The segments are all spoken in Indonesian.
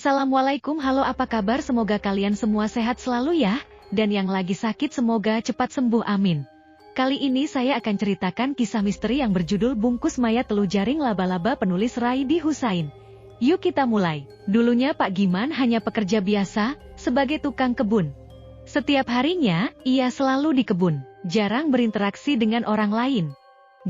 Assalamualaikum, halo, apa kabar? Semoga kalian semua sehat selalu ya, dan yang lagi sakit semoga cepat sembuh, amin. Kali ini saya akan ceritakan kisah misteri yang berjudul Bungkus Mayat Teluh Jaring Laba-Laba penulis Raidi Husain. Yuk kita mulai. Dulunya Pak Giman hanya pekerja biasa, sebagai tukang kebun. Setiap harinya, ia selalu di kebun, jarang berinteraksi dengan orang lain.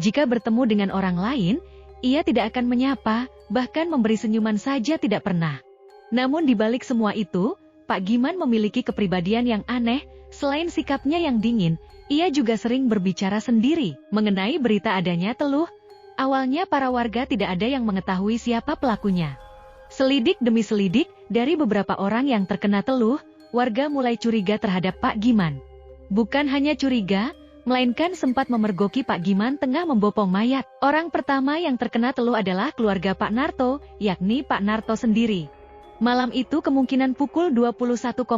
Jika bertemu dengan orang lain, ia tidak akan menyapa, bahkan memberi senyuman saja tidak pernah. Namun di balik semua itu, Pak Giman memiliki kepribadian yang aneh. Selain sikapnya yang dingin, ia juga sering berbicara sendiri mengenai berita adanya teluh. Awalnya para warga tidak ada yang mengetahui siapa pelakunya. Selidik demi selidik, dari beberapa orang yang terkena teluh, warga mulai curiga terhadap Pak Giman. Bukan hanya curiga, melainkan sempat memergoki Pak Giman tengah membopong mayat. Orang pertama yang terkena teluh adalah keluarga Pak Narto, yakni Pak Narto sendiri. Malam itu kemungkinan pukul 21.00,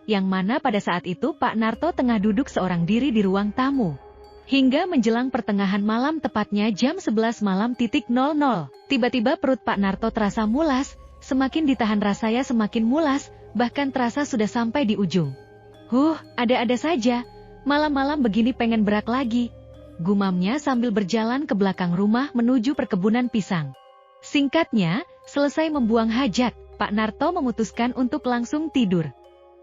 yang mana pada saat itu Pak Narto tengah duduk seorang diri di ruang tamu. Hingga menjelang pertengahan malam, tepatnya jam 11 malam, tiba-tiba perut Pak Narto terasa mulas, semakin ditahan rasanya semakin mulas, bahkan terasa sudah sampai di ujung. Ada-ada saja, malam-malam begini pengen berak lagi, gumamnya sambil berjalan ke belakang rumah menuju perkebunan pisang. Singkatnya, selesai membuang hajat, Pak Narto memutuskan untuk langsung tidur.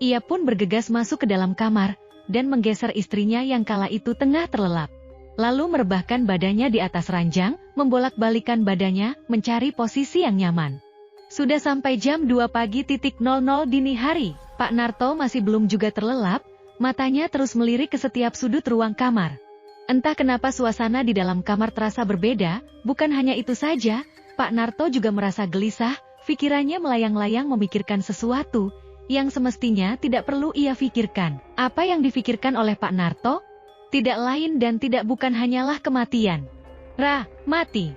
Ia pun bergegas masuk ke dalam kamar, dan menggeser istrinya yang kala itu tengah terlelap. Lalu merebahkan badannya di atas ranjang, membolak-balikan badannya, mencari posisi yang nyaman. Sudah sampai jam 2 pagi dini hari, Pak Narto masih belum juga terlelap, matanya terus melirik ke setiap sudut ruang kamar. Entah kenapa suasana di dalam kamar terasa berbeda, bukan hanya itu saja, Pak Narto juga merasa gelisah. Pikirannya melayang-layang memikirkan sesuatu yang semestinya tidak perlu ia pikirkan. Apa yang difikirkan oleh Pak Narto? Tidak lain dan tidak bukan hanyalah kematian. Mati.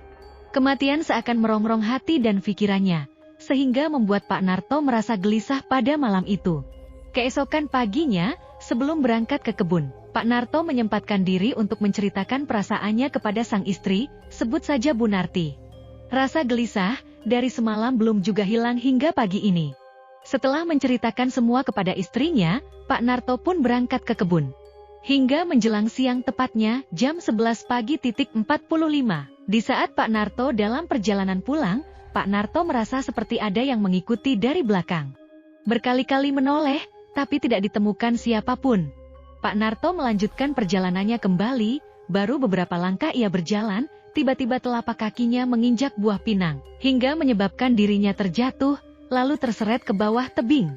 Kematian seakan merongrong hati dan pikirannya, sehingga membuat Pak Narto merasa gelisah pada malam itu. Keesokan paginya, sebelum berangkat ke kebun, Pak Narto menyempatkan diri untuk menceritakan perasaannya kepada sang istri, sebut saja Bu Narti. Rasa gelisah dari semalam belum juga hilang hingga pagi ini. Setelah menceritakan semua kepada istrinya, Pak Narto pun berangkat ke kebun. Hingga menjelang siang, tepatnya jam 11 pagi 45. Di saat Pak Narto dalam perjalanan pulang, Pak Narto merasa seperti ada yang mengikuti dari belakang. Berkali-kali menoleh, tapi tidak ditemukan siapapun. Pak Narto melanjutkan perjalanannya kembali, baru beberapa langkah ia berjalan, tiba-tiba telapak kakinya menginjak buah pinang, hingga menyebabkan dirinya terjatuh, lalu terseret ke bawah tebing.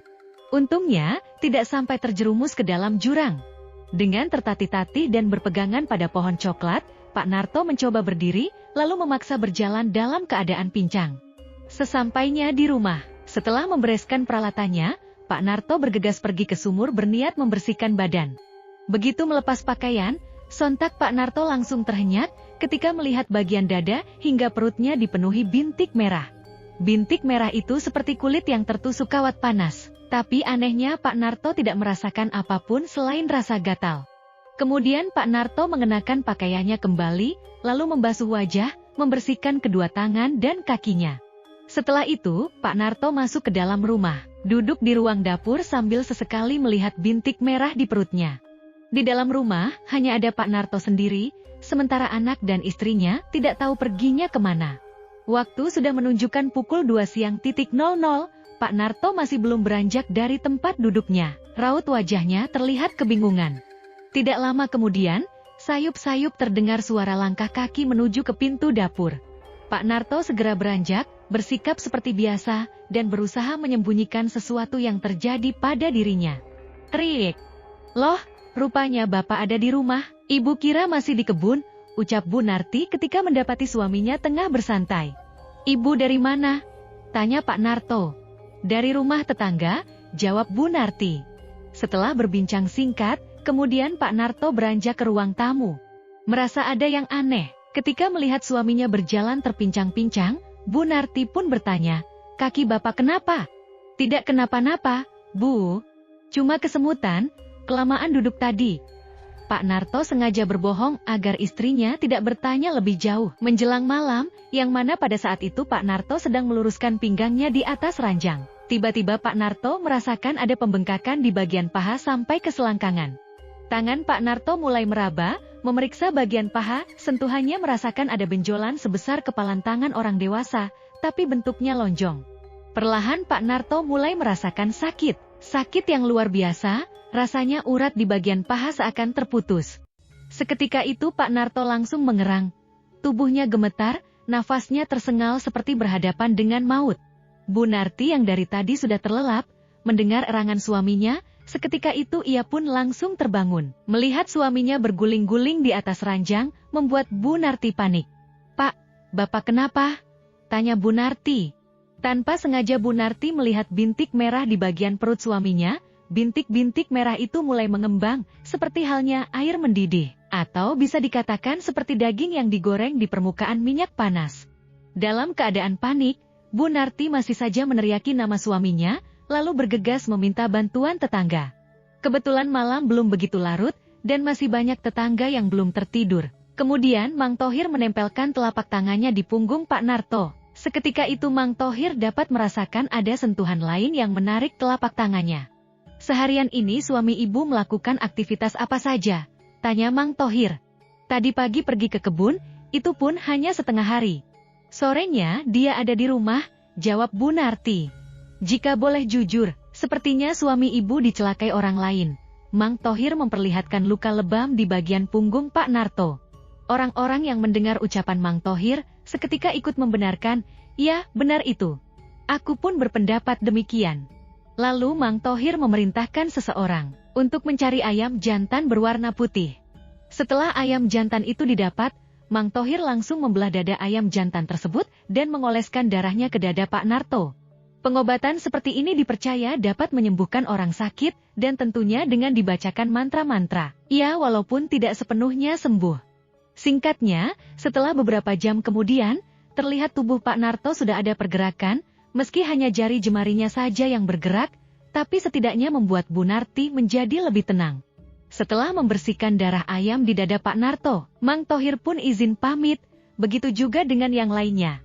Untungnya, tidak sampai terjerumus ke dalam jurang. Dengan tertatih-tatih dan berpegangan pada pohon coklat, Pak Narto mencoba berdiri, lalu memaksa berjalan dalam keadaan pincang. Sesampainya di rumah, setelah membereskan peralatannya, Pak Narto bergegas pergi ke sumur berniat membersihkan badan. Begitu melepas pakaian, sontak Pak Narto langsung terhenyak, ketika melihat bagian dada hingga perutnya dipenuhi bintik merah. Bintik merah itu seperti kulit yang tertusuk kawat panas, tapi anehnya Pak Narto tidak merasakan apapun selain rasa gatal. Kemudian Pak Narto mengenakan pakaiannya kembali, lalu membasuh wajah, membersihkan kedua tangan dan kakinya. Setelah itu, Pak Narto masuk ke dalam rumah, duduk di ruang dapur sambil sesekali melihat bintik merah di perutnya. Di dalam rumah, hanya ada Pak Narto sendiri, sementara anak dan istrinya tidak tahu perginya kemana. Waktu sudah menunjukkan pukul 2 siang, Pak Narto masih belum beranjak dari tempat duduknya. Raut wajahnya terlihat kebingungan. Tidak lama kemudian, sayup-sayup terdengar suara langkah kaki menuju ke pintu dapur. Pak Narto segera beranjak, bersikap seperti biasa, dan berusaha menyembunyikan sesuatu yang terjadi pada dirinya. Riik! Loh, rupanya Bapak ada di rumah. Ibu kira masih di kebun, ucap Bu Narti ketika mendapati suaminya tengah bersantai. Ibu dari mana? Tanya Pak Narto. Dari rumah tetangga, jawab Bu Narti. Setelah berbincang singkat, kemudian Pak Narto beranjak ke ruang tamu. Merasa ada yang aneh, ketika melihat suaminya berjalan terpincang-pincang, Bu Narti pun bertanya, kaki Bapak kenapa? Tidak kenapa-napa, Bu. Cuma kesemutan, kelamaan duduk tadi. Pak Narto sengaja berbohong agar istrinya tidak bertanya lebih jauh. Menjelang malam, yang mana pada saat itu Pak Narto sedang meluruskan pinggangnya di atas ranjang. Tiba-tiba Pak Narto merasakan ada pembengkakan di bagian paha sampai ke selangkangan. Tangan Pak Narto mulai meraba, memeriksa bagian paha, sentuhannya merasakan ada benjolan sebesar kepalan tangan orang dewasa, tapi bentuknya lonjong. Perlahan Pak Narto mulai merasakan sakit. Sakit yang luar biasa, rasanya urat di bagian paha seakan terputus. Seketika itu Pak Narto langsung mengerang. Tubuhnya gemetar, nafasnya tersengal seperti berhadapan dengan maut. Bu Narti yang dari tadi sudah terlelap, mendengar erangan suaminya, seketika itu ia pun langsung terbangun. Melihat suaminya berguling-guling di atas ranjang, membuat Bu Narti panik. "Pak, Bapak kenapa?" tanya Bu Narti. Tanpa sengaja Bu Narti melihat bintik merah di bagian perut suaminya. Bintik-bintik merah itu mulai mengembang, seperti halnya air mendidih. Atau bisa dikatakan seperti daging yang digoreng di permukaan minyak panas. Dalam keadaan panik, Bu Narti masih saja meneriaki nama suaminya, lalu bergegas meminta bantuan tetangga. Kebetulan malam belum begitu larut, dan masih banyak tetangga yang belum tertidur. Kemudian Mang Thohir menempelkan telapak tangannya di punggung Pak Narto. Seketika itu Mang Thohir dapat merasakan ada sentuhan lain yang menarik telapak tangannya. "Seharian ini suami ibu melakukan aktivitas apa saja?" tanya Mang Thohir. "Tadi pagi pergi ke kebun, itu pun hanya setengah hari. Sorenya dia ada di rumah," jawab Bu Narti. "Jika boleh jujur, sepertinya suami ibu dicelakai orang lain." Mang Thohir memperlihatkan luka lebam di bagian punggung Pak Narto. Orang-orang yang mendengar ucapan Mang Thohir, seketika ikut membenarkan, "Ya, benar itu. Aku pun berpendapat demikian." Lalu Mang Thohir memerintahkan seseorang untuk mencari ayam jantan berwarna putih. Setelah ayam jantan itu didapat, Mang Thohir langsung membelah dada ayam jantan tersebut dan mengoleskan darahnya ke dada Pak Narto. Pengobatan seperti ini dipercaya dapat menyembuhkan orang sakit dan tentunya dengan dibacakan mantra-mantra. Ya, walaupun tidak sepenuhnya sembuh. Singkatnya, setelah beberapa jam kemudian, terlihat tubuh Pak Narto sudah ada pergerakan, meski hanya jari jemarinya saja yang bergerak, tapi setidaknya membuat Bu Narti menjadi lebih tenang. Setelah membersihkan darah ayam di dada Pak Narto, Mang Thohir pun izin pamit, begitu juga dengan yang lainnya.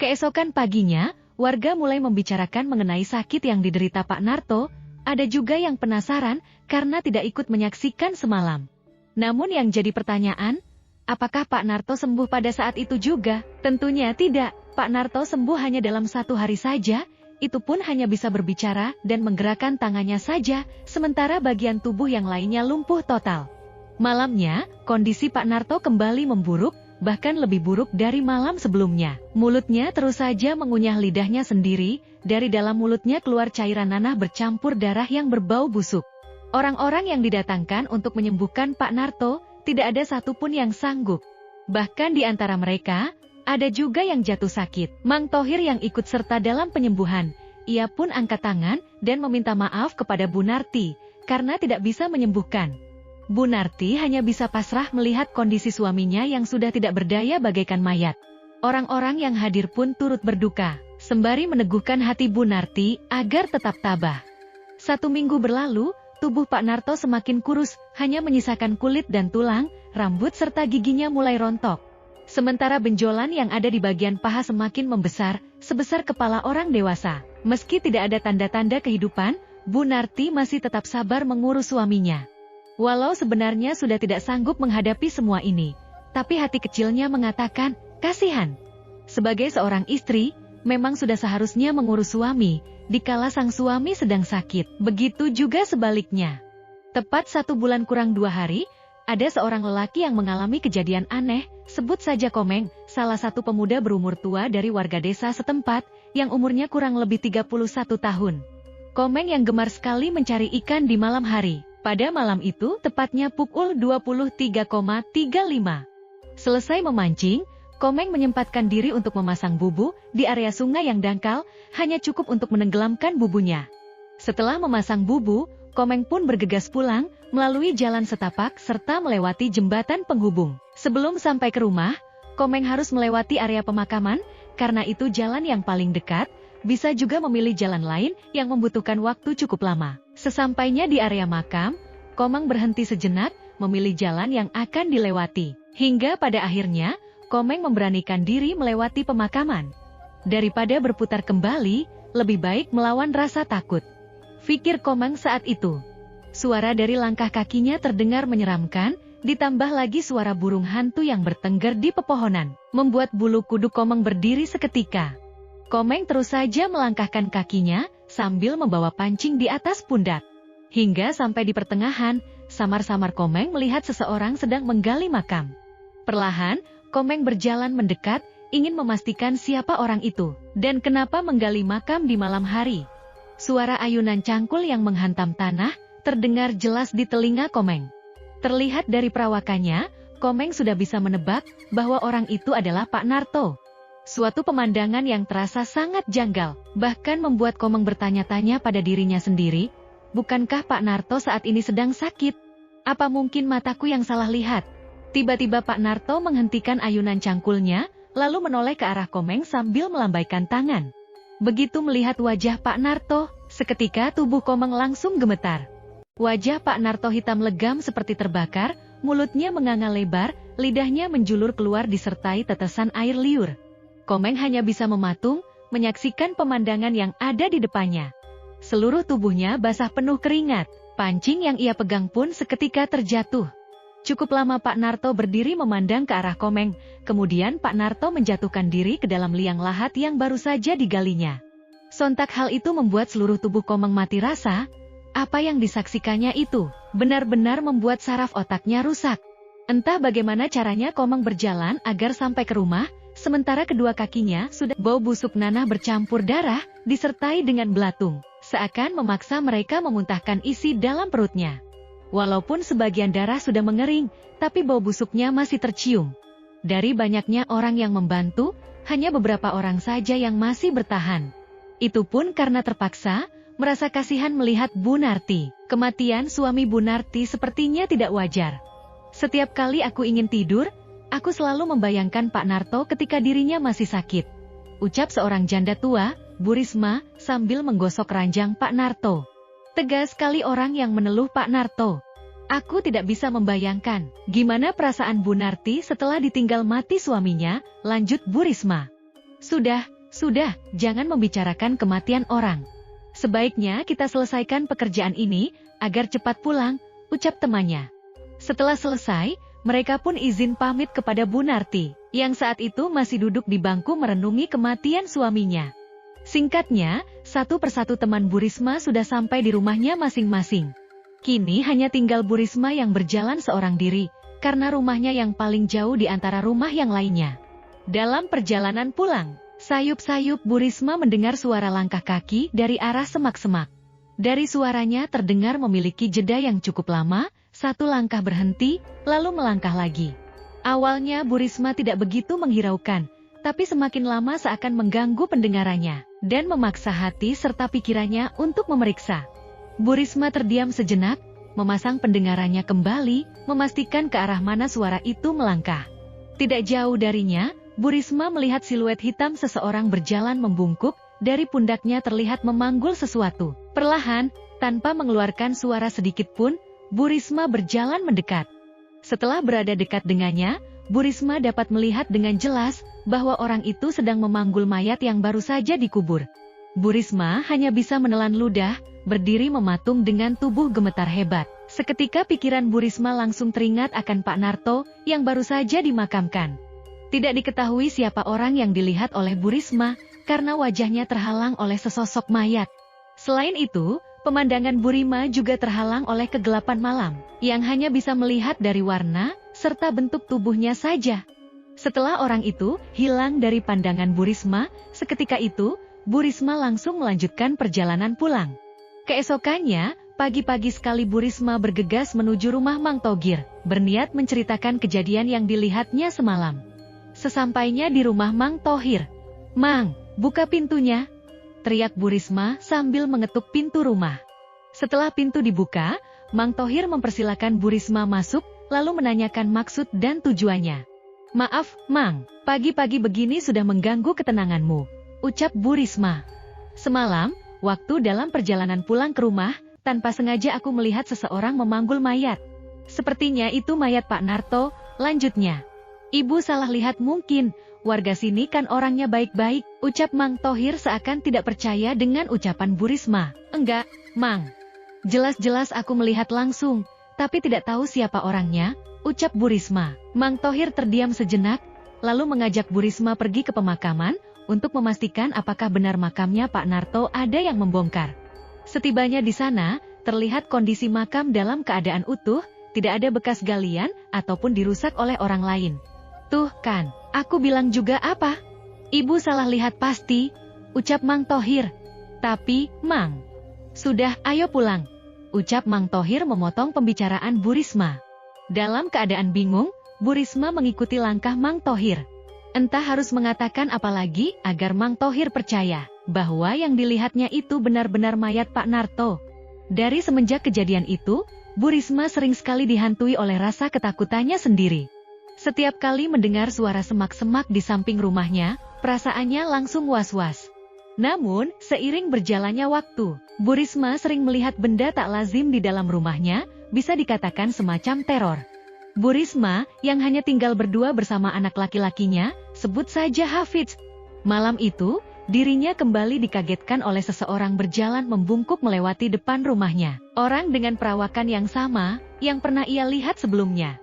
Keesokan paginya, warga mulai membicarakan mengenai sakit yang diderita Pak Narto, ada juga yang penasaran karena tidak ikut menyaksikan semalam. Namun yang jadi pertanyaan, apakah Pak Narto sembuh pada saat itu juga? Tentunya tidak, Pak Narto sembuh hanya dalam 1 hari saja, itu pun hanya bisa berbicara dan menggerakkan tangannya saja, sementara bagian tubuh yang lainnya lumpuh total. Malamnya, kondisi Pak Narto kembali memburuk, bahkan lebih buruk dari malam sebelumnya. Mulutnya terus saja mengunyah lidahnya sendiri, dari dalam mulutnya keluar cairan nanah bercampur darah yang berbau busuk. Orang-orang yang didatangkan untuk menyembuhkan Pak Narto, tidak ada satupun yang sanggup. Bahkan di antara mereka, ada juga yang jatuh sakit. Mang Thohir yang ikut serta dalam penyembuhan, ia pun angkat tangan dan meminta maaf kepada Bu Narti, karena tidak bisa menyembuhkan. Bu Narti hanya bisa pasrah melihat kondisi suaminya yang sudah tidak berdaya bagaikan mayat. Orang-orang yang hadir pun turut berduka, sembari meneguhkan hati Bu Narti agar tetap tabah. 1 minggu berlalu, tubuh Pak Narto semakin kurus, hanya menyisakan kulit dan tulang, rambut serta giginya mulai rontok. Sementara benjolan yang ada di bagian paha semakin membesar, sebesar kepala orang dewasa. Meski tidak ada tanda-tanda kehidupan, Bu Narti masih tetap sabar mengurus suaminya. Walau sebenarnya sudah tidak sanggup menghadapi semua ini, tapi hati kecilnya mengatakan, kasihan. Sebagai seorang istri, memang sudah seharusnya mengurus suami, dikala sang suami sedang sakit. Begitu juga sebaliknya. Tepat 1 bulan kurang 2 hari, ada seorang lelaki yang mengalami kejadian aneh, sebut saja Komeng, salah satu pemuda berumur tua dari warga desa setempat, yang umurnya kurang lebih 31 tahun. Komeng yang gemar sekali mencari ikan di malam hari. Pada malam itu, tepatnya pukul 23.35. Selesai memancing, Komeng menyempatkan diri untuk memasang bubu di area sungai yang dangkal, hanya cukup untuk menenggelamkan bubunya. Setelah memasang bubu, Komeng pun bergegas pulang, melalui jalan setapak serta melewati jembatan penghubung. Sebelum sampai ke rumah, Komeng harus melewati area pemakaman, karena itu jalan yang paling dekat, bisa juga memilih jalan lain yang membutuhkan waktu cukup lama. Sesampainya di area makam, Komeng berhenti sejenak, memilih jalan yang akan dilewati. Hingga pada akhirnya, Komeng memberanikan diri melewati pemakaman. Daripada berputar kembali, lebih baik melawan rasa takut. Pikir Komeng saat itu. Suara dari langkah kakinya terdengar menyeramkan, ditambah lagi suara burung hantu yang bertengger di pepohonan, membuat bulu kuduk Komeng berdiri seketika. Komeng terus saja melangkahkan kakinya, sambil membawa pancing di atas pundak. Hingga sampai di pertengahan, samar-samar Komeng melihat seseorang sedang menggali makam. Perlahan, Komeng berjalan mendekat, ingin memastikan siapa orang itu, dan kenapa menggali makam di malam hari. Suara ayunan cangkul yang menghantam tanah, terdengar jelas di telinga Komeng. Terlihat dari perawakannya, Komeng sudah bisa menebak bahwa orang itu adalah Pak Narto. Suatu pemandangan yang terasa sangat janggal, bahkan membuat Komeng bertanya-tanya pada dirinya sendiri, bukankah Pak Narto saat ini sedang sakit? Apa mungkin mataku yang salah lihat? Tiba-tiba Pak Narto menghentikan ayunan cangkulnya, lalu menoleh ke arah Komeng sambil melambaikan tangan. Begitu melihat wajah Pak Narto, seketika tubuh Komeng langsung gemetar. Wajah Pak Narto hitam legam seperti terbakar, mulutnya menganga lebar, lidahnya menjulur keluar disertai tetesan air liur. Komeng hanya bisa mematung, menyaksikan pemandangan yang ada di depannya. Seluruh tubuhnya basah penuh keringat, pancing yang ia pegang pun seketika terjatuh. Cukup lama Pak Narto berdiri memandang ke arah Komeng, kemudian Pak Narto menjatuhkan diri ke dalam liang lahat yang baru saja digalinya. Sontak hal itu membuat seluruh tubuh Komeng mati rasa. Apa yang disaksikannya itu benar-benar membuat saraf otaknya rusak. Entah bagaimana caranya Komeng berjalan agar sampai ke rumah, sementara kedua kakinya sudah bau busuk nanah bercampur darah, disertai dengan belatung, seakan memaksa mereka memuntahkan isi dalam perutnya. Walaupun sebagian darah sudah mengering, tapi bau busuknya masih tercium. Dari banyaknya orang yang membantu, hanya beberapa orang saja yang masih bertahan. Itu pun karena terpaksa, merasa kasihan melihat Bu Narti. Kematian suami Bu Narti sepertinya tidak wajar. Setiap kali aku ingin tidur, aku selalu membayangkan Pak Narto ketika dirinya masih sakit. Ucap seorang janda tua, Bu Risma, sambil menggosok ranjang Pak Narto. Tegas sekali orang yang meneluh Pak Narto. Aku tidak bisa membayangkan gimana perasaan Bu Narti setelah ditinggal mati suaminya, lanjut Bu Risma. Sudah, jangan membicarakan kematian orang. Sebaiknya kita selesaikan pekerjaan ini, agar cepat pulang, ucap temannya. Setelah selesai, mereka pun izin pamit kepada Bu Narti, yang saat itu masih duduk di bangku merenungi kematian suaminya. Singkatnya, satu persatu teman Bu Risma sudah sampai di rumahnya masing-masing. Kini hanya tinggal Bu Risma yang berjalan seorang diri, karena rumahnya yang paling jauh di antara rumah yang lainnya. Dalam perjalanan pulang, sayup-sayup Bu Risma mendengar suara langkah kaki dari arah semak-semak. Dari suaranya terdengar memiliki jeda yang cukup lama, satu langkah berhenti, lalu melangkah lagi. Awalnya Bu Risma tidak begitu menghiraukan, tapi semakin lama seakan mengganggu pendengarannya, dan memaksa hati serta pikirannya untuk memeriksa. Bu Risma terdiam sejenak, memasang pendengarannya kembali, memastikan ke arah mana suara itu melangkah. Tidak jauh darinya, Bu Risma melihat siluet hitam seseorang berjalan membungkuk, dari pundaknya terlihat memanggul sesuatu. Perlahan, tanpa mengeluarkan suara sedikit pun, Bu Risma berjalan mendekat. Setelah berada dekat dengannya, Bu Risma dapat melihat dengan jelas bahwa orang itu sedang memanggul mayat yang baru saja dikubur. Bu Risma hanya bisa menelan ludah, berdiri mematung dengan tubuh gemetar hebat. Seketika pikiran Bu Risma langsung teringat akan Pak Narto yang baru saja dimakamkan. Tidak diketahui siapa orang yang dilihat oleh Bu Risma, karena wajahnya terhalang oleh sesosok mayat. Selain itu, pemandangan Bu Risma juga terhalang oleh kegelapan malam, yang hanya bisa melihat dari warna, serta bentuk tubuhnya saja. Setelah orang itu hilang dari pandangan Bu Risma, seketika itu, Bu Risma langsung melanjutkan perjalanan pulang. Keesokannya, pagi-pagi sekali Bu Risma bergegas menuju rumah Mang Togir, berniat menceritakan kejadian yang dilihatnya semalam. Sesampainya di rumah Mang Tohir, "Mang, buka pintunya!" teriak Bu Risma sambil mengetuk pintu rumah. Setelah pintu dibuka, Mang Tohir mempersilakan Bu Risma masuk, lalu menanyakan maksud dan tujuannya. "Maaf, Mang, pagi-pagi begini sudah mengganggu ketenanganmu," ucap Bu Risma. "Semalam, waktu dalam perjalanan pulang ke rumah, tanpa sengaja aku melihat seseorang memanggul mayat. Sepertinya itu mayat Pak Narto," lanjutnya. "Ibu salah lihat mungkin, warga sini kan orangnya baik-baik, ucap Mang Thohir seakan tidak percaya dengan ucapan Bu Risma. Enggak, Mang. Jelas-jelas aku melihat langsung, tapi tidak tahu siapa orangnya, ucap Bu Risma. Mang Thohir terdiam sejenak, lalu mengajak Bu Risma pergi ke pemakaman, untuk memastikan apakah benar makamnya Pak Narto ada yang membongkar. Setibanya di sana, terlihat kondisi makam dalam keadaan utuh, tidak ada bekas galian, ataupun dirusak oleh orang lain. Tuh kan, aku bilang juga apa? Ibu salah lihat pasti, ucap Mang Thohir. Tapi, Mang, sudah, ayo pulang, ucap Mang Thohir memotong pembicaraan Bu Risma. Dalam keadaan bingung, Bu Risma mengikuti langkah Mang Thohir. Entah harus mengatakan apa lagi agar Mang Thohir percaya bahwa yang dilihatnya itu benar-benar mayat Pak Narto. Dari semenjak kejadian itu, Bu Risma sering sekali dihantui oleh rasa ketakutannya sendiri. Setiap kali mendengar suara semak-semak di samping rumahnya, perasaannya langsung was-was. Namun, seiring berjalannya waktu, Bu Risma sering melihat benda tak lazim di dalam rumahnya, bisa dikatakan semacam teror. Bu Risma, yang hanya tinggal berdua bersama anak laki-lakinya, sebut saja Hafidz. Malam itu, dirinya kembali dikagetkan oleh seseorang berjalan membungkuk melewati depan rumahnya. Orang dengan perawakan yang sama, yang pernah ia lihat sebelumnya.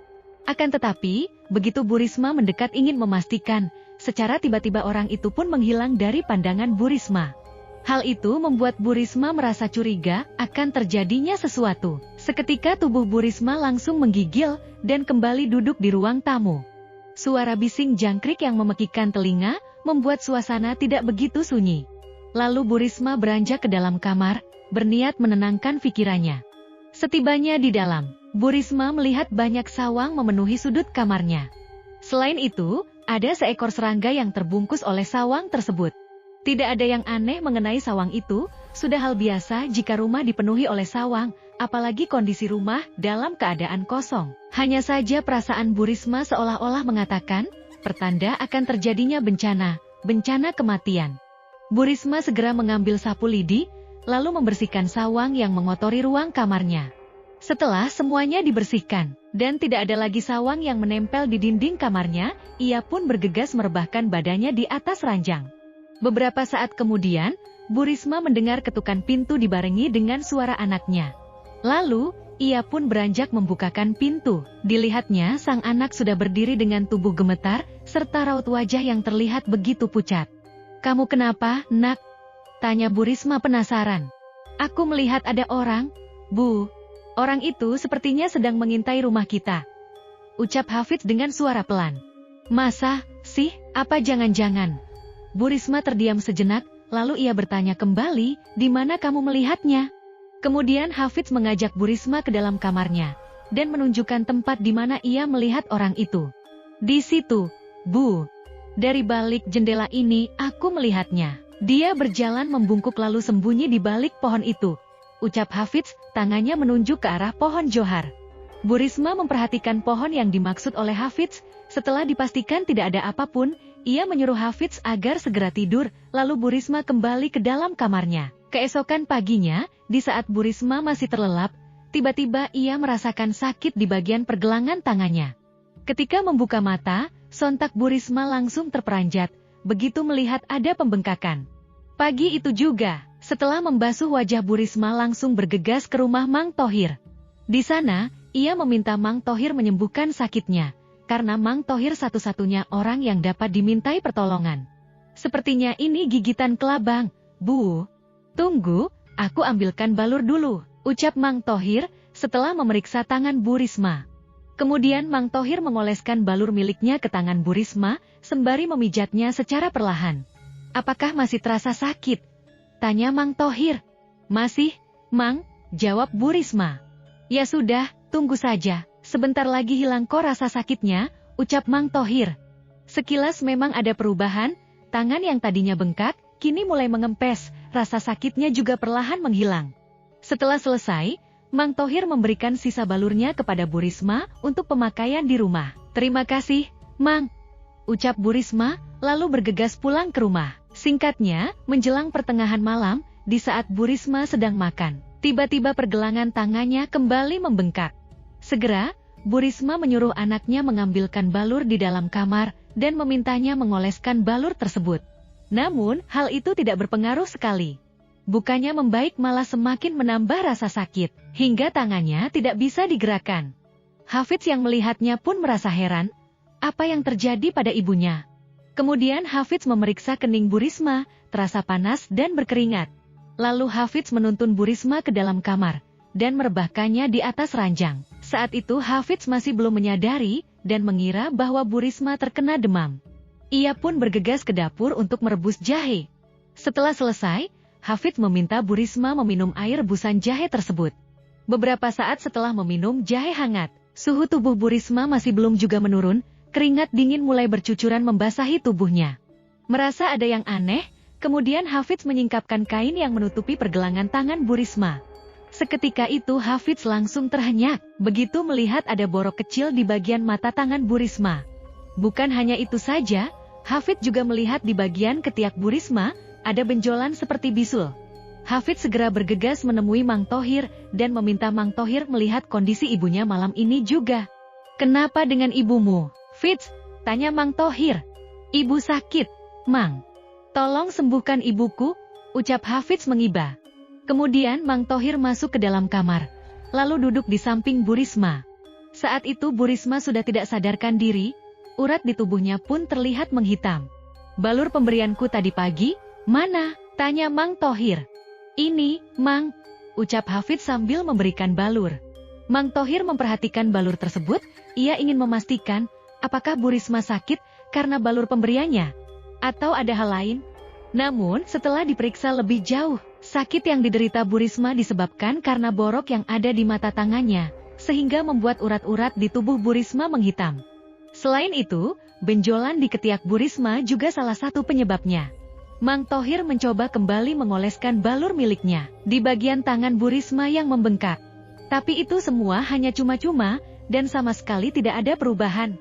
Akan tetapi, begitu Bu Risma mendekat ingin memastikan, secara tiba-tiba orang itu pun menghilang dari pandangan Bu Risma. Hal itu membuat Bu Risma merasa curiga akan terjadinya sesuatu. Seketika tubuh Bu Risma langsung menggigil dan kembali duduk di ruang tamu. Suara bising jangkrik yang memekikkan telinga membuat suasana tidak begitu sunyi. Lalu Bu Risma beranjak ke dalam kamar, berniat menenangkan pikirannya. Setibanya di dalam, Bu Risma melihat banyak sawang memenuhi sudut kamarnya. Selain itu, ada seekor serangga yang terbungkus oleh sawang tersebut. Tidak ada yang aneh mengenai sawang itu, sudah hal biasa jika rumah dipenuhi oleh sawang, apalagi kondisi rumah dalam keadaan kosong. Hanya saja perasaan Bu Risma seolah-olah mengatakan, pertanda akan terjadinya bencana kematian. Bu Risma segera mengambil sapu lidi, lalu membersihkan sawang yang mengotori ruang kamarnya. Setelah semuanya dibersihkan, dan tidak ada lagi sawang yang menempel di dinding kamarnya, ia pun bergegas merebahkan badannya di atas ranjang. Beberapa saat kemudian, Bu Risma mendengar ketukan pintu dibarengi dengan suara anaknya. Lalu, ia pun beranjak membukakan pintu. Dilihatnya sang anak sudah berdiri dengan tubuh gemetar, serta raut wajah yang terlihat begitu pucat. "Kamu kenapa, Nak?" tanya Bu Risma penasaran. "Aku melihat ada orang, Bu. Orang itu sepertinya sedang mengintai rumah kita," ucap Hafidz dengan suara pelan. "Masa sih, apa jangan-jangan?" Bu Risma terdiam sejenak, lalu ia bertanya kembali, "Di mana kamu melihatnya?" Kemudian Hafidz mengajak Bu Risma ke dalam kamarnya, dan menunjukkan tempat di mana ia melihat orang itu. "Di situ, Bu. Dari balik jendela ini, aku melihatnya. Dia berjalan membungkuk lalu sembunyi di balik pohon itu," ucap Hafidz, tangannya menunjuk ke arah pohon johar. Bu Risma memperhatikan pohon yang dimaksud oleh Hafidz. Setelah dipastikan tidak ada apapun, ia menyuruh Hafidz agar segera tidur, lalu Bu Risma kembali ke dalam kamarnya. Keesokan paginya, di saat Bu Risma masih terlelap, tiba-tiba ia merasakan sakit di bagian pergelangan tangannya. Ketika membuka mata, sontak Bu Risma langsung terperanjat, begitu melihat ada pembengkakan. Pagi itu juga, setelah membasuh wajah Bu Risma langsung bergegas ke rumah Mang Thohir. Di sana, ia meminta Mang Thohir menyembuhkan sakitnya, karena Mang Thohir satu-satunya orang yang dapat dimintai pertolongan. "Sepertinya ini gigitan kelabang, Bu." "Tunggu, aku ambilkan balur dulu," ucap Mang Thohir, setelah memeriksa tangan Bu Risma. Kemudian Mang Thohir mengoleskan balur miliknya ke tangan Bu Risma, sembari memijatnya secara perlahan. "Apakah masih terasa sakit?" tanya Mang Thohir. "Masih, Mang," jawab Bu Risma. "Ya sudah, tunggu saja. Sebentar lagi hilang kok rasa sakitnya," ucap Mang Thohir. Sekilas memang ada perubahan, tangan yang tadinya bengkak, kini mulai mengempes, rasa sakitnya juga perlahan menghilang. Setelah selesai, Mang Thohir memberikan sisa balurnya kepada Bu Risma untuk pemakaian di rumah. "Terima kasih, Mang," ucap Bu Risma, lalu bergegas pulang ke rumah. Singkatnya, menjelang pertengahan malam, di saat Bu Risma sedang makan, tiba-tiba pergelangan tangannya kembali membengkak. Segera, Bu Risma menyuruh anaknya mengambilkan balur di dalam kamar, dan memintanya mengoleskan balur tersebut. Namun, hal itu tidak berpengaruh sekali. Bukannya membaik malah semakin menambah rasa sakit, hingga tangannya tidak bisa digerakkan. Hafidz yang melihatnya pun merasa heran, apa yang terjadi pada ibunya. Kemudian Hafidz memeriksa kening Bu Risma, terasa panas dan berkeringat. Lalu Hafidz menuntun Bu Risma ke dalam kamar, dan merebahkannya di atas ranjang. Saat itu Hafidz masih belum menyadari, dan mengira bahwa Bu Risma terkena demam. Ia pun bergegas ke dapur untuk merebus jahe. Setelah selesai, Hafidz meminta Bu Risma meminum air rebusan jahe tersebut. Beberapa saat setelah meminum jahe hangat, suhu tubuh Bu Risma masih belum juga menurun, keringat dingin mulai bercucuran membasahi tubuhnya. Merasa ada yang aneh, kemudian Hafidz menyingkapkan kain yang menutupi pergelangan tangan Bu Risma. Seketika itu Hafidz langsung terhenyak, begitu melihat ada borok kecil di bagian mata tangan Bu Risma. Bukan hanya itu saja, Hafidz juga melihat di bagian ketiak Bu Risma, ada benjolan seperti bisul. Hafidz segera bergegas menemui Mang Thohir, dan meminta Mang Thohir melihat kondisi ibunya malam ini juga. "Kenapa dengan ibumu, Fitz?" tanya Mang Thohir. "Ibu sakit, Mang. Tolong sembuhkan ibuku," ucap Hafidz mengiba. Kemudian Mang Thohir masuk ke dalam kamar, lalu duduk di samping Bu Risma. Saat itu Bu Risma sudah tidak sadarkan diri, urat di tubuhnya pun terlihat menghitam. "Balur pemberianku tadi pagi, mana?" tanya Mang Thohir. "Ini, Mang," ucap Hafidz sambil memberikan balur. Mang Thohir memperhatikan balur tersebut, ia ingin memastikan, apakah Bu Risma sakit karena balur pemberiannya, atau ada hal lain. Namun, setelah diperiksa lebih jauh, sakit yang diderita Bu Risma disebabkan karena borok yang ada di mata tangannya, sehingga membuat urat-urat di tubuh Bu Risma menghitam. Selain itu, benjolan di ketiak Bu Risma juga salah satu penyebabnya. Mang Thohir mencoba kembali mengoleskan balur miliknya di bagian tangan Bu Risma yang membengkak. Tapi itu semua hanya cuma-cuma, dan sama sekali tidak ada perubahan.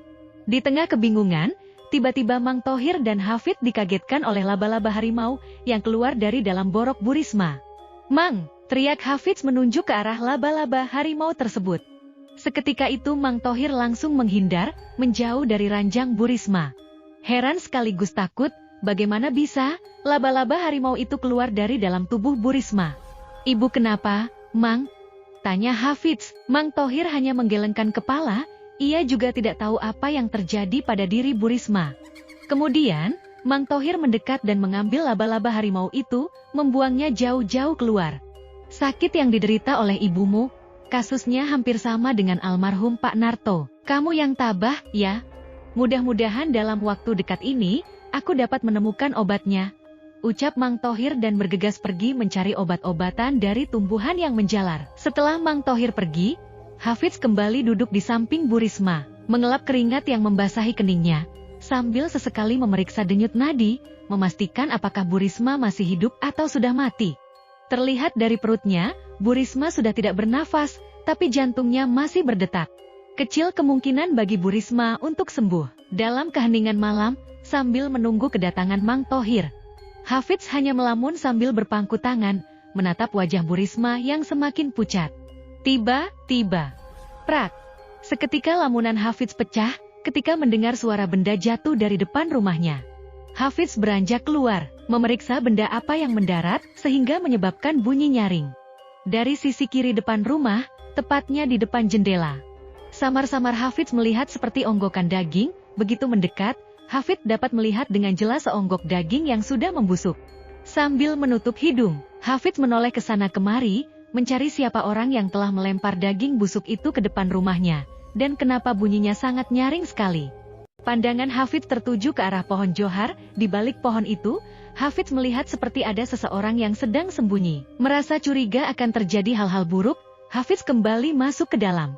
Di tengah kebingungan, tiba-tiba Mang Thohir dan Hafidz dikagetkan oleh laba-laba harimau yang keluar dari dalam borok Bu Risma. "Mang!" teriak Hafidz menunjuk ke arah laba-laba harimau tersebut. Seketika itu Mang Thohir langsung menghindar, menjauh dari ranjang Bu Risma. Heran sekaligus takut, bagaimana bisa laba-laba harimau itu keluar dari dalam tubuh Bu Risma. "Ibu kenapa, Mang?" tanya Hafidz. Mang Thohir hanya menggelengkan kepala, ia juga tidak tahu apa yang terjadi pada diri Bu Risma. Kemudian, Mang Thohir mendekat dan mengambil laba-laba harimau itu, membuangnya jauh-jauh keluar. "Sakit yang diderita oleh ibumu, kasusnya hampir sama dengan almarhum Pak Narto. Kamu yang tabah, ya? Mudah-mudahan dalam waktu dekat ini, aku dapat menemukan obatnya," ucap Mang Thohir dan bergegas pergi mencari obat-obatan dari tumbuhan yang menjalar. Setelah Mang Thohir pergi, Hafidz kembali duduk di samping Bu Risma, mengelap keringat yang membasahi keningnya, sambil sesekali memeriksa denyut nadi, memastikan apakah Bu Risma masih hidup atau sudah mati. Terlihat dari perutnya, Bu Risma sudah tidak bernafas, tapi jantungnya masih berdetak. Kecil kemungkinan bagi Bu Risma untuk sembuh. Dalam keheningan malam, sambil menunggu kedatangan Mang Thohir, Hafidz hanya melamun sambil berpangku tangan, menatap wajah Bu Risma yang semakin pucat. Tiba-tiba, prak! Seketika lamunan Hafidz pecah, ketika mendengar suara benda jatuh dari depan rumahnya. Hafidz beranjak keluar, memeriksa benda apa yang mendarat, sehingga menyebabkan bunyi nyaring. Dari sisi kiri depan rumah, tepatnya di depan jendela. Samar-samar Hafidz melihat seperti onggokan daging, begitu mendekat, Hafidz dapat melihat dengan jelas seonggok daging yang sudah membusuk. Sambil menutup hidung, Hafidz menoleh ke sana kemari, mencari siapa orang yang telah melempar daging busuk itu ke depan rumahnya, dan kenapa bunyinya sangat nyaring sekali. Pandangan Hafidz tertuju ke arah pohon johar, di balik pohon itu, Hafidz melihat seperti ada seseorang yang sedang sembunyi. Merasa curiga akan terjadi hal-hal buruk, Hafidz kembali masuk ke dalam.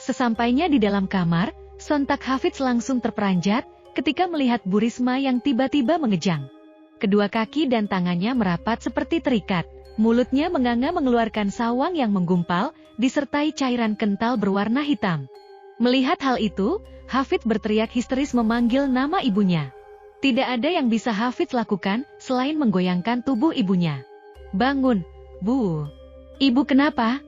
Sesampainya di dalam kamar, sontak Hafidz langsung terperanjat, ketika melihat Bu Risma yang tiba-tiba mengejang. Kedua kaki dan tangannya merapat seperti terikat. Mulutnya menganga mengeluarkan sawang yang menggumpal, disertai cairan kental berwarna hitam. Melihat hal itu, Hafidz berteriak histeris memanggil nama ibunya. Tidak ada yang bisa Hafidz lakukan, selain menggoyangkan tubuh ibunya. "Bangun, Bu. Ibu kenapa?"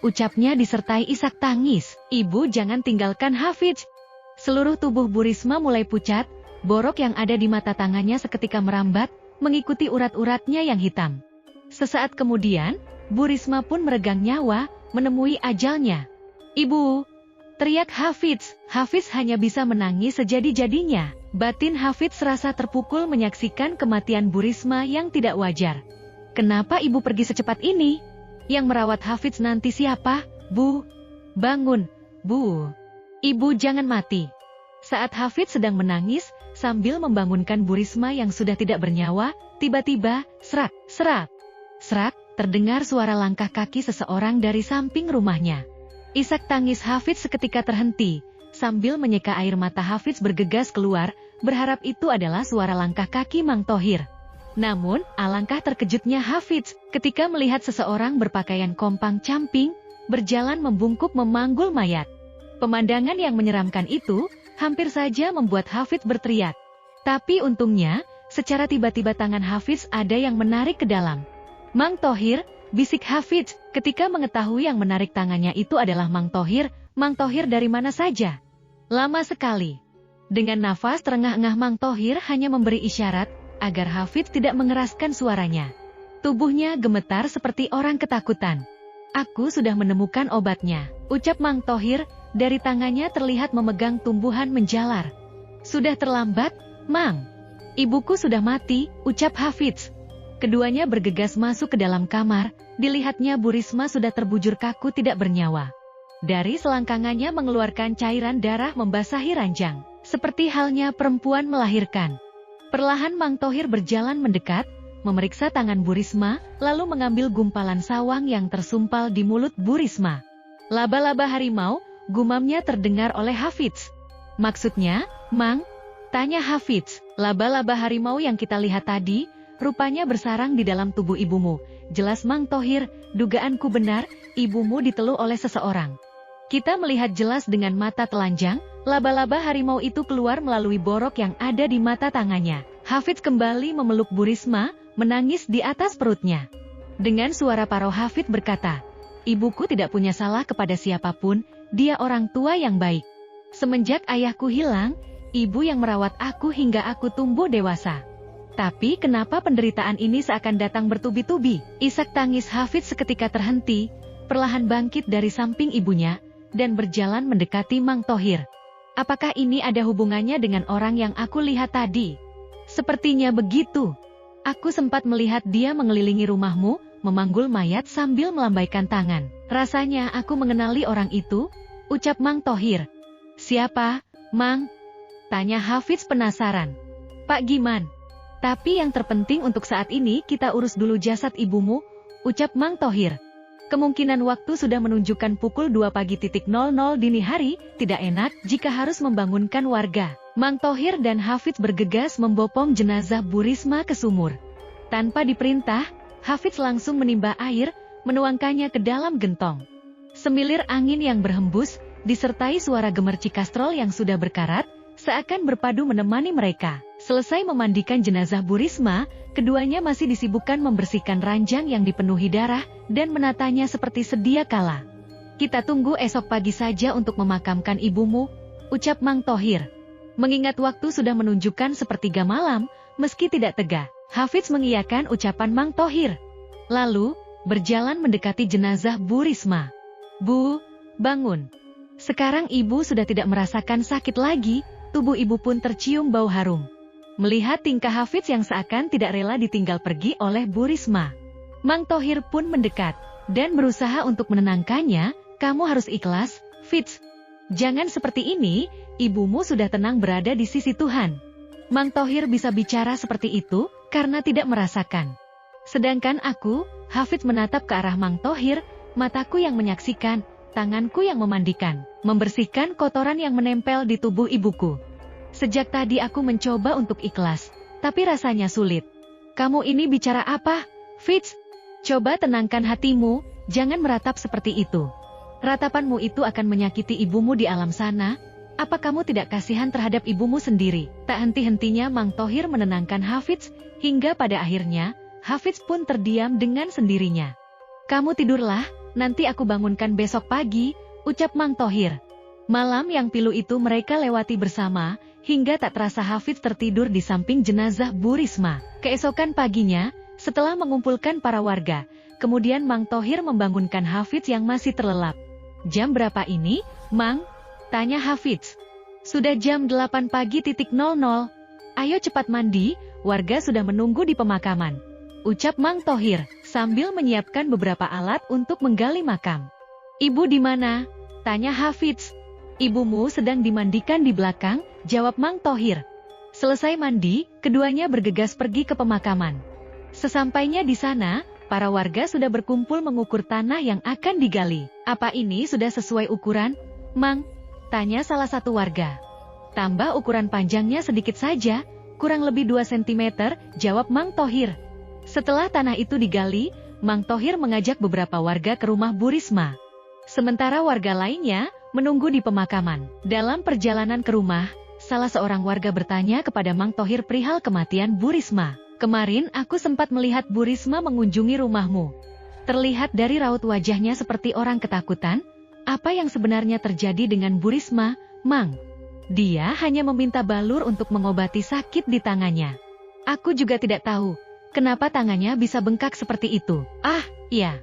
ucapnya disertai isak tangis. "Ibu jangan tinggalkan Hafidz." Seluruh tubuh Bu Risma mulai pucat, Borok yang ada di mata tangannya seketika merambat, mengikuti urat-uratnya yang hitam. Sesaat kemudian, Bu Risma pun meregang nyawa, menemui ajalnya. "Ibu!" teriak Hafidz. Hafidz hanya bisa menangis sejadi-jadinya. Batin Hafidz serasa terpukul menyaksikan kematian Bu Risma yang tidak wajar. "Kenapa ibu pergi secepat ini? Yang merawat Hafidz nanti siapa, Bu? Bangun, Bu. Ibu jangan mati." Saat Hafidz sedang menangis, sambil membangunkan Bu Risma yang sudah tidak bernyawa, tiba-tiba, serak, serak, serak, terdengar suara langkah kaki seseorang dari samping rumahnya. Isak tangis Hafidz seketika terhenti, sambil menyeka air mata Hafidz bergegas keluar, berharap itu adalah suara langkah kaki Mang Thohir. Namun, alangkah terkejutnya Hafidz ketika melihat seseorang berpakaian kompang-camping, berjalan membungkuk memanggul mayat. Pemandangan yang menyeramkan itu, hampir saja membuat Hafidz berteriak. Tapi untungnya, secara tiba-tiba tangan Hafidz ada yang menarik ke dalam. "Mang Thohir," bisik Hafidz, ketika mengetahui yang menarik tangannya itu adalah Mang Thohir. "Mang Thohir dari mana saja? Lama sekali." Dengan nafas terengah-engah Mang Thohir hanya memberi isyarat, agar Hafidz tidak mengeraskan suaranya. Tubuhnya gemetar seperti orang ketakutan. "Aku sudah menemukan obatnya," ucap Mang Thohir, dari tangannya terlihat memegang tumbuhan menjalar. "Sudah terlambat, Mang. Ibuku sudah mati," ucap Hafidz. Keduanya bergegas masuk ke dalam kamar, dilihatnya Bu Risma sudah terbujur kaku tidak bernyawa. Dari selangkangannya mengeluarkan cairan darah membasahi ranjang, seperti halnya perempuan melahirkan. Perlahan Mang Thohir berjalan mendekat, memeriksa tangan Bu Risma, lalu mengambil gumpalan sawang yang tersumpal di mulut Bu Risma. "Laba-laba harimau," gumamnya terdengar oleh Hafidz. "Maksudnya, Mang?" tanya Hafidz. "Laba-laba harimau yang kita lihat tadi, rupanya bersarang di dalam tubuh ibumu. Jelas Mang Thohir, dugaanku benar, ibumu diteluh oleh seseorang. Kita melihat jelas dengan mata telanjang, laba-laba harimau itu keluar melalui borok yang ada di mata tangannya." Hafidz kembali memeluk Bu Risma, menangis di atas perutnya. Dengan suara parau Hafidz berkata, "Ibuku tidak punya salah kepada siapapun, dia orang tua yang baik. Semenjak ayahku hilang, ibu yang merawat aku hingga aku tumbuh dewasa. Tapi kenapa penderitaan ini seakan datang bertubi-tubi?" Isak tangis Hafidz seketika terhenti, perlahan bangkit dari samping ibunya, dan berjalan mendekati Mang Thohir. "Apakah ini ada hubungannya dengan orang yang aku lihat tadi?" "Sepertinya begitu. Aku sempat melihat dia mengelilingi rumahmu, memanggul mayat sambil melambaikan tangan. Rasanya aku mengenali orang itu," ucap Mang Thohir. "Siapa, Mang?" tanya Hafidz penasaran. "Pak Giman. Tapi yang terpenting untuk saat ini kita urus dulu jasad ibumu," ucap Mang Thohir. "Kemungkinan waktu sudah menunjukkan pukul 2 pagi dini hari, tidak enak jika harus membangunkan warga." Mang Thohir dan Hafidz bergegas membopong jenazah Bu Risma ke sumur. Tanpa diperintah, Hafidz langsung menimba air, menuangkannya ke dalam gentong. Semilir angin yang berhembus, disertai suara gemercik kastrol yang sudah berkarat, seakan berpadu menemani mereka. Selesai memandikan jenazah Bu Risma, keduanya masih disibukkan membersihkan ranjang yang dipenuhi darah, dan menatanya seperti sedia kala. "Kita tunggu esok pagi saja untuk memakamkan ibumu," ucap Mang Thohir. Mengingat waktu sudah menunjukkan sepertiga malam, meski tidak tegak, Hafidz mengiyakan ucapan Mang Thohir. Lalu, berjalan mendekati jenazah Bu Risma. "Bu, bangun. Sekarang ibu sudah tidak merasakan sakit lagi," tubuh ibu pun tercium bau harum. Melihat tingkah Hafidz yang seakan tidak rela ditinggal pergi oleh Bu Risma, Mang Thohir pun mendekat, dan berusaha untuk menenangkannya. "Kamu harus ikhlas, Fitz. Jangan seperti ini, ibumu sudah tenang berada di sisi Tuhan." Mang Thohir bisa bicara seperti itu, karena tidak merasakan. Sedangkan aku, Hafidz menatap ke arah Mang Thohir, mataku yang menyaksikan, tanganku yang memandikan, membersihkan kotoran yang menempel di tubuh ibuku. "Sejak tadi aku mencoba untuk ikhlas, tapi rasanya sulit." "Kamu ini bicara apa, Fitz? Coba tenangkan hatimu, jangan meratap seperti itu. Ratapanmu itu akan menyakiti ibumu di alam sana. Apa kamu tidak kasihan terhadap ibumu sendiri?" Tak henti-hentinya Mang Thohir menenangkan Hafidz, hingga pada akhirnya, Hafidz pun terdiam dengan sendirinya. "Kamu tidurlah, nanti aku bangunkan besok pagi," ucap Mang Thohir. Malam yang pilu itu mereka lewati bersama, hingga tak terasa Hafidz tertidur di samping jenazah Bu Risma. Keesokan paginya, setelah mengumpulkan para warga, kemudian Mang Thohir membangunkan Hafidz yang masih terlelap. "Jam berapa ini, Mang?" tanya Hafidz. "Sudah jam 8 pagi titik 00. Ayo cepat mandi, warga sudah menunggu di pemakaman," ucap Mang Thohir, sambil menyiapkan beberapa alat untuk menggali makam. "Ibu di mana?" tanya Hafidz. "Ibumu sedang dimandikan di belakang," jawab Mang Thohir. Selesai mandi, keduanya bergegas pergi ke pemakaman. Sesampainya di sana, para warga sudah berkumpul mengukur tanah yang akan digali. "Apa ini sudah sesuai ukuran, Mang?" tanya salah satu warga. "Tambah ukuran panjangnya sedikit saja, kurang lebih 2 cm, jawab Mang Thohir. Setelah tanah itu digali, Mang Thohir mengajak beberapa warga ke rumah Bu Risma. Sementara warga lainnya menunggu di pemakaman. Dalam perjalanan ke rumah, salah seorang warga bertanya kepada Mang Thohir perihal kematian Bu Risma. "Kemarin aku sempat melihat Bu Risma mengunjungi rumahmu. Terlihat dari raut wajahnya seperti orang ketakutan. Apa yang sebenarnya terjadi dengan Bu Risma, Mang?" "Dia hanya meminta balur untuk mengobati sakit di tangannya. Aku juga tidak tahu kenapa tangannya bisa bengkak seperti itu." "Ah, iya.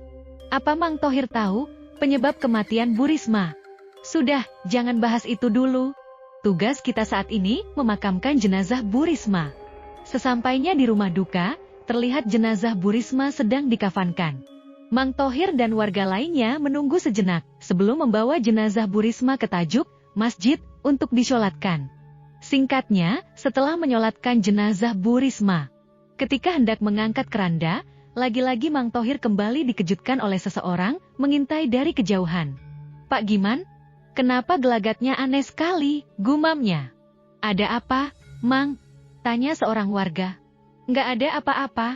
Apa Mang Thohir tahu penyebab kematian Bu Risma?" "Sudah, jangan bahas itu dulu. Tugas kita saat ini memakamkan jenazah Bu Risma." Sesampainya di rumah duka, terlihat jenazah Bu Risma sedang dikafankan. Mang Thohir dan warga lainnya menunggu sejenak sebelum membawa jenazah Bu Risma ke tajuk masjid untuk disyolatkan. Singkatnya, setelah menyolatkan jenazah Bu Risma, ketika hendak mengangkat keranda, lagi-lagi Mang Thohir kembali dikejutkan oleh seseorang mengintai dari kejauhan. "Pak Giman, kenapa gelagatnya aneh sekali?" gumamnya. "Ada apa, Mang?" tanya seorang warga. "Nggak ada apa-apa.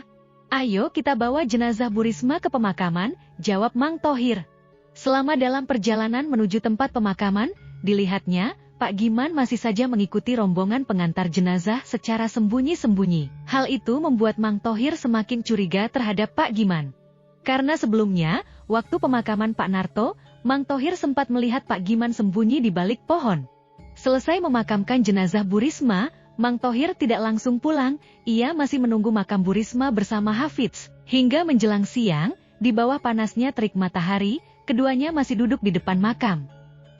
Ayo kita bawa jenazah Bu Risma ke pemakaman," jawab Mang Thohir. Selama dalam perjalanan menuju tempat pemakaman, dilihatnya, Pak Giman masih saja mengikuti rombongan pengantar jenazah secara sembunyi-sembunyi. Hal itu membuat Mang Thohir semakin curiga terhadap Pak Giman. Karena sebelumnya, waktu pemakaman Pak Narto, Mang Thohir sempat melihat Pak Giman sembunyi di balik pohon. Selesai memakamkan jenazah Bu Risma, Mang Thohir tidak langsung pulang, ia masih menunggu makam Bu Risma bersama Hafidz. Hingga menjelang siang, di bawah panasnya terik matahari, keduanya masih duduk di depan makam.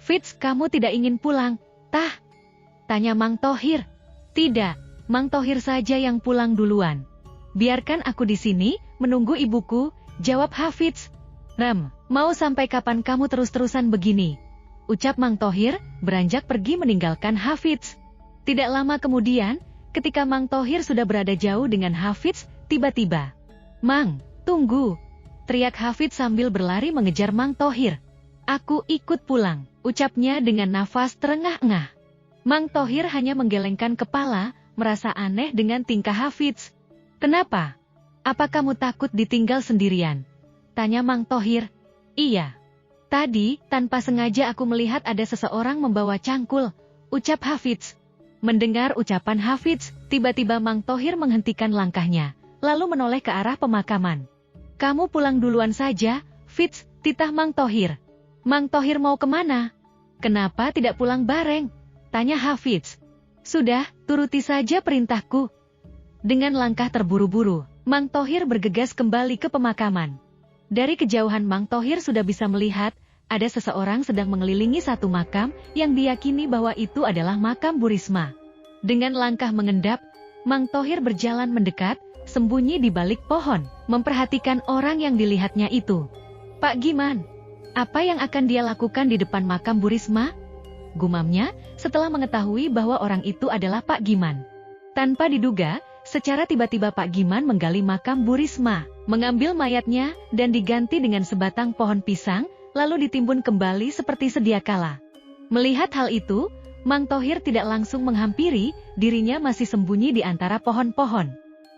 "Fitz, kamu tidak ingin pulang, tah?" tanya Mang Thohir. "Tidak, Mang Thohir saja yang pulang duluan. Biarkan aku di sini, menunggu ibuku," jawab Hafidz. Mau sampai kapan kamu terus-terusan begini?" ucap Mang Thohir, beranjak pergi meninggalkan Hafidz. Tidak lama kemudian, ketika Mang Thohir sudah berada jauh dengan Hafidz, tiba-tiba, "Mang, tunggu!" teriak Hafidz sambil berlari mengejar Mang Thohir. "Aku ikut pulang," ucapnya dengan nafas terengah-engah. Mang Thohir hanya menggelengkan kepala, merasa aneh dengan tingkah Hafidz. "Kenapa? Apa kamu takut ditinggal sendirian?" tanya Mang Thohir. "Iya. Tadi, tanpa sengaja aku melihat ada seseorang membawa cangkul," ucap Hafidz. Mendengar ucapan Hafidz, tiba-tiba Mang Thohir menghentikan langkahnya, lalu menoleh ke arah pemakaman. "Kamu pulang duluan saja, Fitz," titah Mang Thohir. "Mang Thohir mau kemana? Kenapa tidak pulang bareng?" tanya Hafidz. "Sudah, turuti saja perintahku." Dengan langkah terburu-buru, Mang Thohir bergegas kembali ke pemakaman. Dari kejauhan Mang Thohir sudah bisa melihat, ada seseorang sedang mengelilingi satu makam yang diyakini bahwa itu adalah makam Bu Risma. Dengan langkah mengendap, Mang Thohir berjalan mendekat, sembunyi di balik pohon, memperhatikan orang yang dilihatnya itu. "Pak Giman, apa yang akan dia lakukan di depan makam Bu Risma?" gumamnya, setelah mengetahui bahwa orang itu adalah Pak Giman. Tanpa diduga, secara tiba-tiba Pak Giman menggali makam Bu Risma, mengambil mayatnya, dan diganti dengan sebatang pohon pisang, lalu ditimbun kembali seperti sedia kala. Melihat hal itu, Mang Thohir tidak langsung menghampiri, dirinya masih sembunyi di antara pohon-pohon.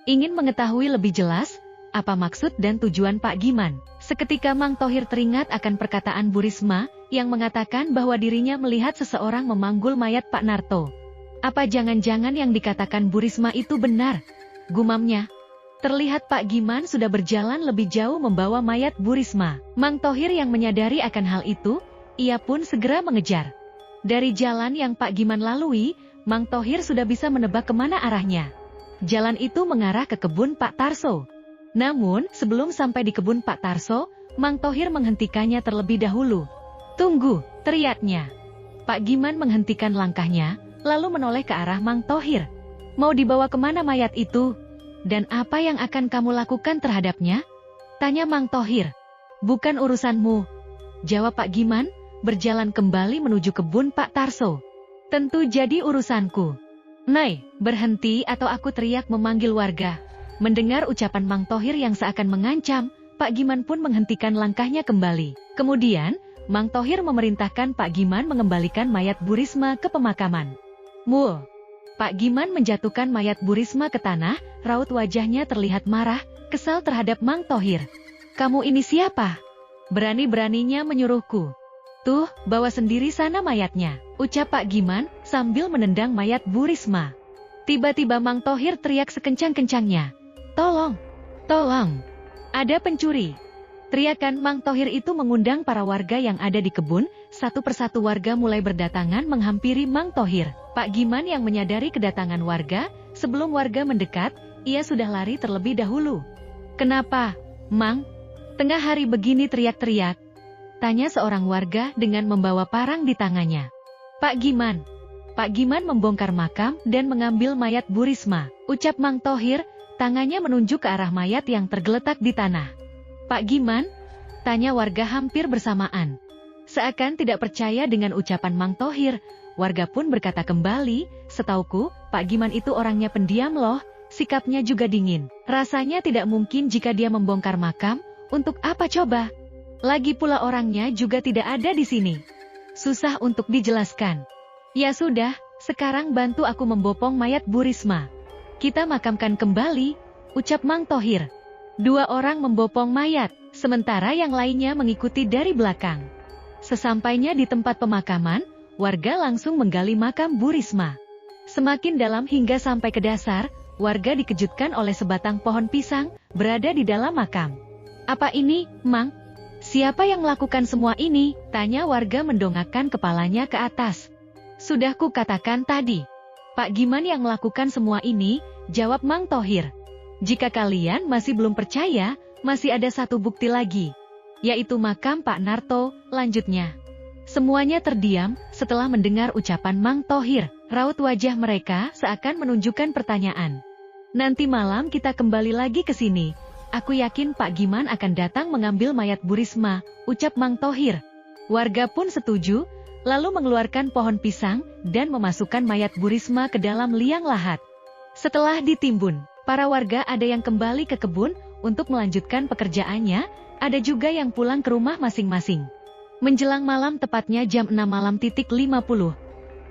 Ingin mengetahui lebih jelas, apa maksud dan tujuan Pak Giman. Seketika Mang Thohir teringat akan perkataan Bu Risma, yang mengatakan bahwa dirinya melihat seseorang memanggul mayat Pak Narto. Apa jangan-jangan yang dikatakan Bu Risma itu benar? Gumamnya. Terlihat Pak Giman sudah berjalan lebih jauh membawa mayat Bu Risma. Mang Thohir yang menyadari akan hal itu, ia pun segera mengejar. Dari jalan yang Pak Giman lalui, Mang Thohir sudah bisa menebak kemana arahnya. Jalan itu mengarah ke kebun Pak Tarso. Namun, sebelum sampai di kebun Pak Tarso, Mang Thohir menghentikannya terlebih dahulu. "Tunggu!" teriaknya. Pak Giman menghentikan langkahnya, lalu menoleh ke arah Mang Thohir. "Mau dibawa kemana mayat itu? Dan apa yang akan kamu lakukan terhadapnya?" tanya Mang Thohir. "Bukan urusanmu," jawab Pak Giman, berjalan kembali menuju kebun Pak Tarso. "Tentu jadi urusanku. Nay, berhenti atau aku teriak memanggil warga." Mendengar ucapan Mang Thohir yang seakan mengancam, Pak Giman pun menghentikan langkahnya kembali. Kemudian, Mang Thohir memerintahkan Pak Giman mengembalikan mayat Bu Risma ke pemakaman. "Mu!" Pak Giman menjatuhkan mayat Bu Risma ke tanah, raut wajahnya terlihat marah, kesal terhadap Mang Thohir. "Kamu ini siapa? Berani-beraninya menyuruhku. Tuh, bawa sendiri sana mayatnya," ucap Pak Giman sambil menendang mayat Bu Risma. Tiba-tiba Mang Thohir teriak sekencang-kencangnya, "Tolong! Tolong! Ada pencuri!" Teriakan Mang Thohir itu mengundang para warga yang ada di kebun. Satu persatu warga mulai berdatangan menghampiri Mang Thohir. Pak Giman yang menyadari kedatangan warga, sebelum warga mendekat, ia sudah lari terlebih dahulu. "Kenapa, Mang? Tengah hari begini teriak-teriak?" tanya seorang warga dengan membawa parang di tangannya. Pak Giman membongkar makam dan mengambil mayat Bu Risma, ucap Mang Thohir, tangannya menunjuk ke arah mayat yang tergeletak di tanah. "Pak Giman?" tanya warga hampir bersamaan. Seakan tidak percaya dengan ucapan Mang Thohir, warga pun berkata kembali, "Setauku, Pak Giman itu orangnya pendiam loh, sikapnya juga dingin. Rasanya tidak mungkin jika dia membongkar makam, untuk apa coba? Lagi pula orangnya juga tidak ada di sini. Susah untuk dijelaskan." "Ya sudah, sekarang bantu aku membopong mayat Bu Risma. Kita makamkan kembali," ucap Mang Thohir. 2 orang membopong mayat, sementara yang lainnya mengikuti dari belakang. Sesampainya di tempat pemakaman, warga langsung menggali makam Bu Risma. Semakin dalam hingga sampai ke dasar, warga dikejutkan oleh sebatang pohon pisang berada di dalam makam. "Apa ini, Mang? Siapa yang melakukan semua ini?" tanya warga mendongakkan kepalanya ke atas. "Sudah ku katakan tadi, Pak Giman yang melakukan semua ini," jawab Mang Thohir. "Jika kalian masih belum percaya, masih ada satu bukti lagi, yaitu makam Pak Narto," lanjutnya. Semuanya terdiam setelah mendengar ucapan Mang Thohir. Raut wajah mereka seakan menunjukkan pertanyaan. "Nanti malam kita kembali lagi ke sini. Aku yakin Pak Giman akan datang mengambil mayat Bu Risma," ucap Mang Thohir. Warga pun setuju, lalu mengeluarkan pohon pisang dan memasukkan mayat Bu Risma ke dalam liang lahat. Setelah ditimbun, para warga ada yang kembali ke kebun untuk melanjutkan pekerjaannya, ada juga yang pulang ke rumah masing-masing. Menjelang malam tepatnya jam 6 malam titik 50,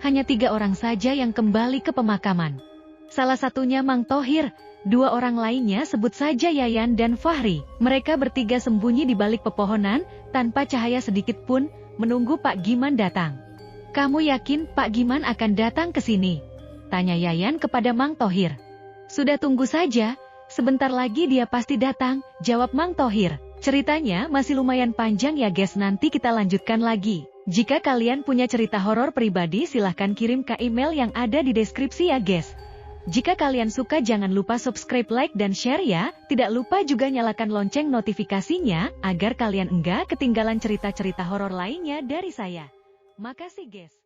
hanya 3 orang saja yang kembali ke pemakaman. Salah satunya Mang Thohir, 2 orang lainnya sebut saja Yayan dan Fahri. Mereka bertiga sembunyi di balik pepohonan, tanpa cahaya sedikit pun, menunggu Pak Giman datang. "Kamu yakin Pak Giman akan datang ke sini?" tanya Yayan kepada Mang Thohir. "Sudah tunggu saja, sebentar lagi dia pasti datang," jawab Mang Thohir. Ceritanya masih lumayan panjang ya guys, nanti kita lanjutkan lagi. Jika kalian punya cerita horor pribadi silahkan kirim ke email yang ada di deskripsi ya guys. Jika kalian suka jangan lupa subscribe, like, dan share ya. Tidak lupa juga nyalakan lonceng notifikasinya, agar kalian enggak ketinggalan cerita-cerita horor lainnya dari saya. Makasih guys.